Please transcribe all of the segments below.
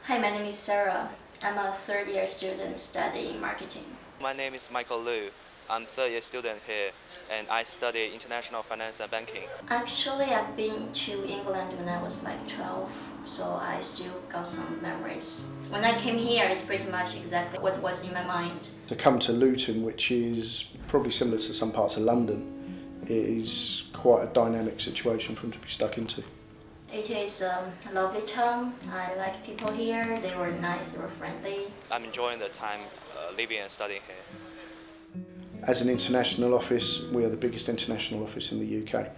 Hi, my name is Sarah. I'm a third-year student studying marketing. My name is Michael Liu. I'm third-year student here, and I study international finance and banking. Actually, I've been to England when I was like 12, so I still got some memories. When I came here, it's pretty much exactly what was in my mind. To come to Luton, which is probably similar to some parts of London, it is quite a dynamic situation for them to be stuck into. It is a lovely town. I like people here. They were nice, they were friendly. I'm enjoying the time living and studying here. As an international office, we are the biggest international office in the UK.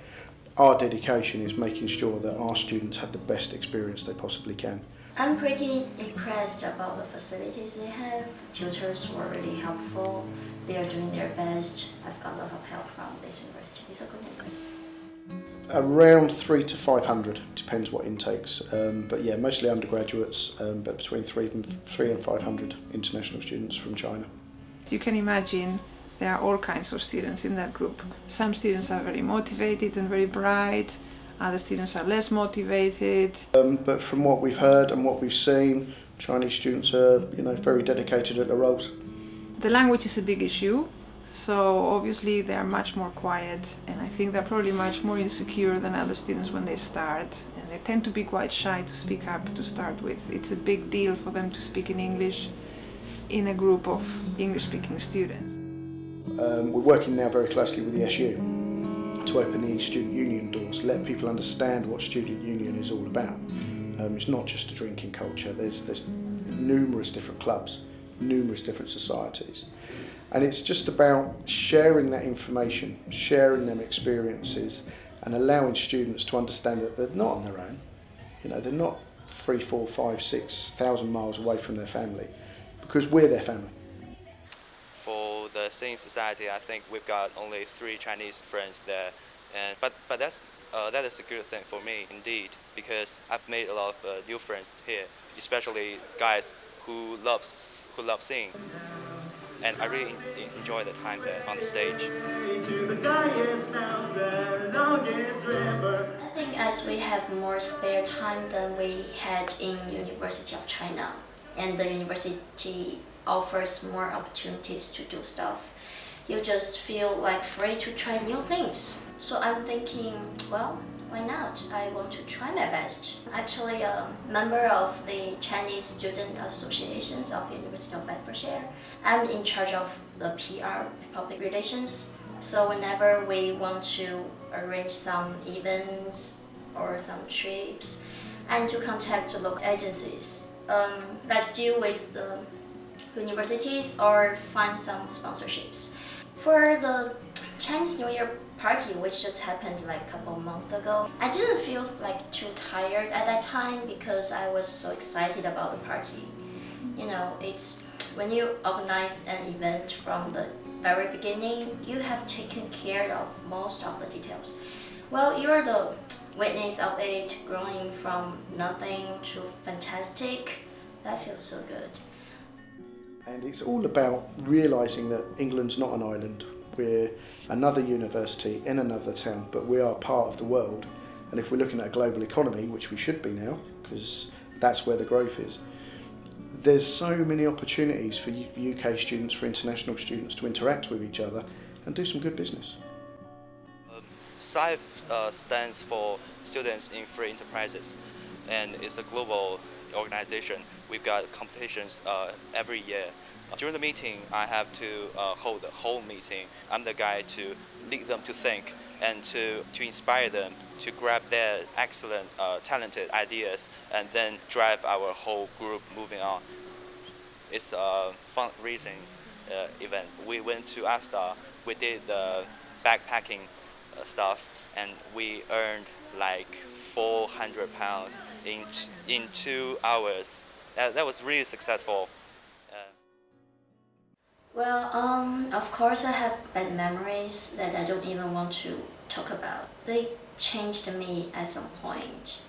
Our dedication is making sure that our students have the best experience they possibly can. I'm pretty impressed about the facilities they have. Tutors were really helpful. They are doing their best. I've got a lot of help from this university. It's a good university. Around 300 to 500, depends what intakes. But yeah, mostly undergraduates, but between 300 and 500 international students from China. You can imagine there are all kinds of students in that group. Some students are very motivated and very bright, other students are less motivated. But from what we've heard and what we've seen, Chinese students are, very dedicated at their roles. The language is a big issue, so obviously they are much more quiet, and I think they're probably much more insecure than other students when they start, and they tend to be quite shy to speak up to start with. It's a big deal for them to speak in English in a group of English-speaking students. We're working now very closely with the SU to open the student union doors, let people understand what student union is all about. It's not just a drinking culture, there's numerous different clubs, numerous different societies. And it's just about sharing that information, sharing them experiences, and allowing students to understand that they're not on their own. They're not 3, 4, 5, 6,000 miles away from their family, because we're their family. For the singing society, I think we've got only 3 Chinese friends there, but that is a good thing for me indeed, because I've made a lot of new friends here, especially guys who love singing. And I really enjoy the time there on the stage. I think as we have more spare time than we had in University of China, and the university offers more opportunities to do stuff, you just feel like free to try new things. So I'm thinking, well, why not? I want to try my best. Actually, a member of the Chinese Student Associations of University of Bedfordshire. I'm in charge of the PR, public relations. So whenever we want to arrange some events or some trips, I need to contact the local agencies that deal with the universities or find some sponsorships. For the Chinese New Year party, which just happened like a couple months ago, I didn't feel like too tired at that time because I was so excited about the party. It's when you organize an event from the very beginning, you have taken care of most of the details. Well, you're the witness of it growing from nothing to fantastic. That feels so good. And it's all about realising that England's not an island. We're another university in another town, but we are part of the world. And if we're looking at a global economy, which we should be now, because that's where the growth is, there's so many opportunities for UK students, for international students to interact with each other and do some good business. SIFE stands for Students in Free Enterprises, and it's a global organization. We've got competitions every year. During the meeting, I have to hold the whole meeting. I'm the guy to lead them to think and to inspire them to grab their excellent, talented ideas and then drive our whole group moving on. It's a fundraising event. We went to Asta, we did the backpacking stuff, and we earned like £400 in 2 hours. That was really successful. Well, of course I have bad memories that I don't even want to talk about. They changed me at some point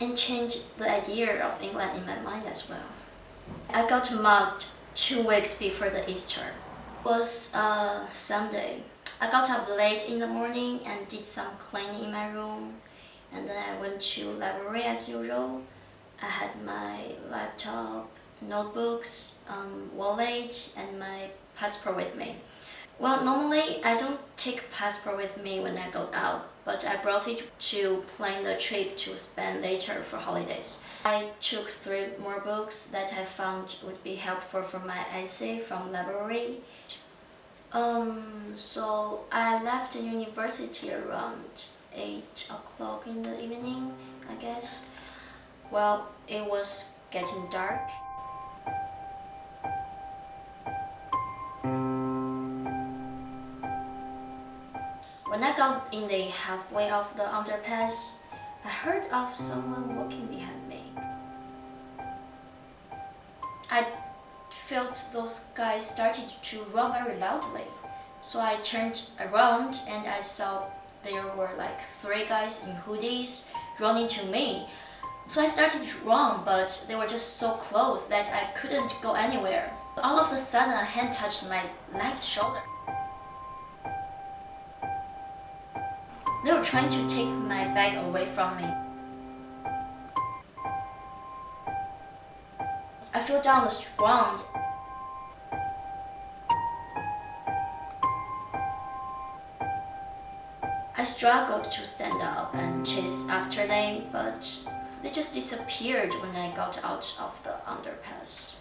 and changed the idea of England in my mind as well. I got mugged 2 weeks before the Easter. It was Sunday. I got up late in the morning and did some cleaning in my room, and then I went to library as usual. I had my laptop, notebooks, wallet, and my passport with me. Well, normally I don't take passport with me when I go out, but I brought it to plan the trip to spend later for holidays. I took 3 more books that I found would be helpful for my essay from library. So I left the university around 8 o'clock in the evening, I guess. Well, it was getting dark. When I got in the halfway of the underpass, I heard of someone walking behind me. I felt those guys started to run very loudly. So I turned around and I saw there were like 3 guys in hoodies running to me. So I started to run, but they were just so close that I couldn't go anywhere. All of a sudden, a hand touched my left shoulder. They were trying to take my bag away from me. I fell down the ground. I struggled to stand up and chase after them, but they just disappeared when I got out of the underpass.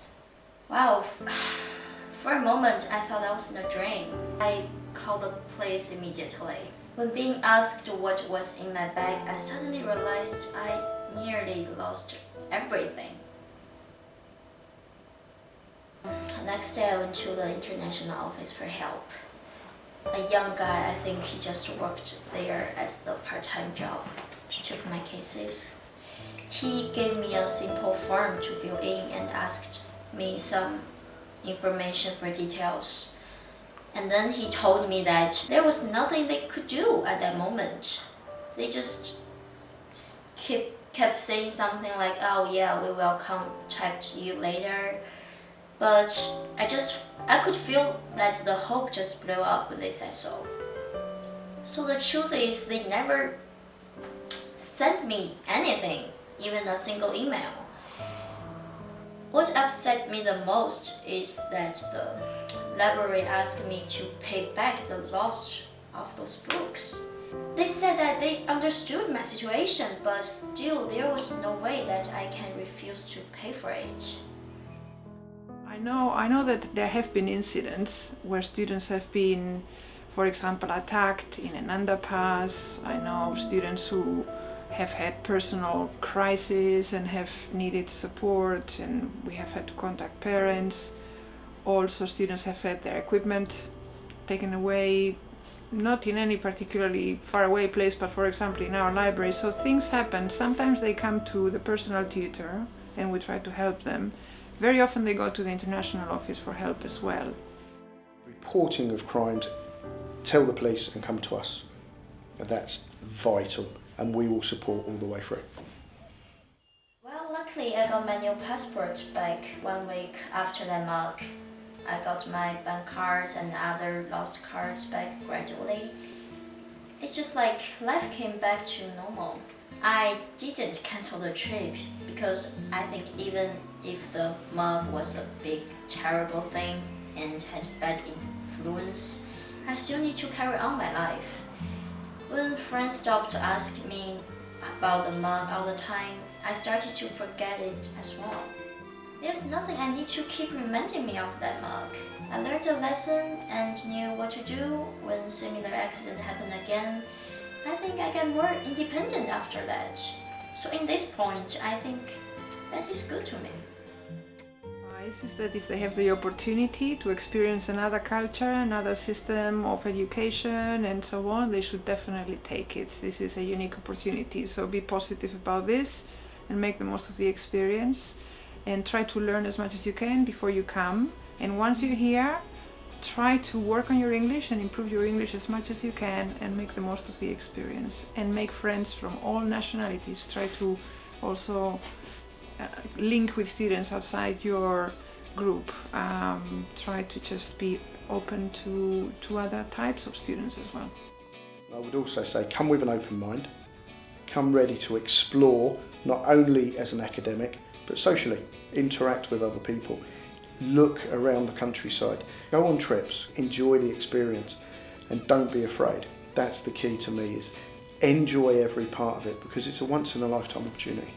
Wow, for a moment I thought I was in a dream. I called the police immediately. When being asked what was in my bag, I suddenly realized I nearly lost everything. The next day I went to the international office for help. A young guy, I think he just worked there as the part-time job. He took my cases. He gave me a simple form to fill in and asked me some information for details. And then he told me that there was nothing they could do at that moment. They just kept saying something like, "Oh yeah, we will contact you later." But I could feel that the hope just blew up when they said so. So the truth is, they never sent me anything, even a single email. What upset me the most is that the library asked me to pay back the loss of those books. They said that they understood my situation, but still there was no way that I can refuse to pay for it. I know that there have been incidents where students have been, for example, attacked in an underpass. I know students who have had personal crises and have needed support, and we have had to contact parents. Also, students have had their equipment taken away, not in any particularly far away place, but for example in our library. So things happen. Sometimes they come to the personal tutor and we try to help them. Very often they go to the international office for help as well. Reporting of crimes, tell the police and come to us. That's vital, and we will support all the way through. Well, luckily I got my new passport back 1 week after that mug. I got my bank cards and other lost cards back gradually. It's just like life came back to normal. I didn't cancel the trip because I think even if the mug was a big, terrible thing and had bad influence, I still need to carry on my life. When friends stopped asking me about the mug all the time, I started to forget it as well. There's nothing I need to keep reminding me of that mug. I learned a lesson and knew what to do when similar accident happened again. I think I get more independent after that. So in this point, I think that is good to me. Is that if they have the opportunity to experience another culture, another system of education and so on, they should definitely take it. This is a unique opportunity, so be positive about this and make the most of the experience and try to learn as much as you can before you come. And once you're here, try to work on your English and improve your English as much as you can and make the most of the experience and make friends from all nationalities. Try to also link with students outside your group. Try to just be open to other types of students as well. I would also say come with an open mind. come ready to explore, not only as an academic, but socially, interact with other people, look around the countryside, go on trips, enjoy the experience, and don't be afraid. That's the key to me, is enjoy every part of it, because it's a once in a lifetime opportunity.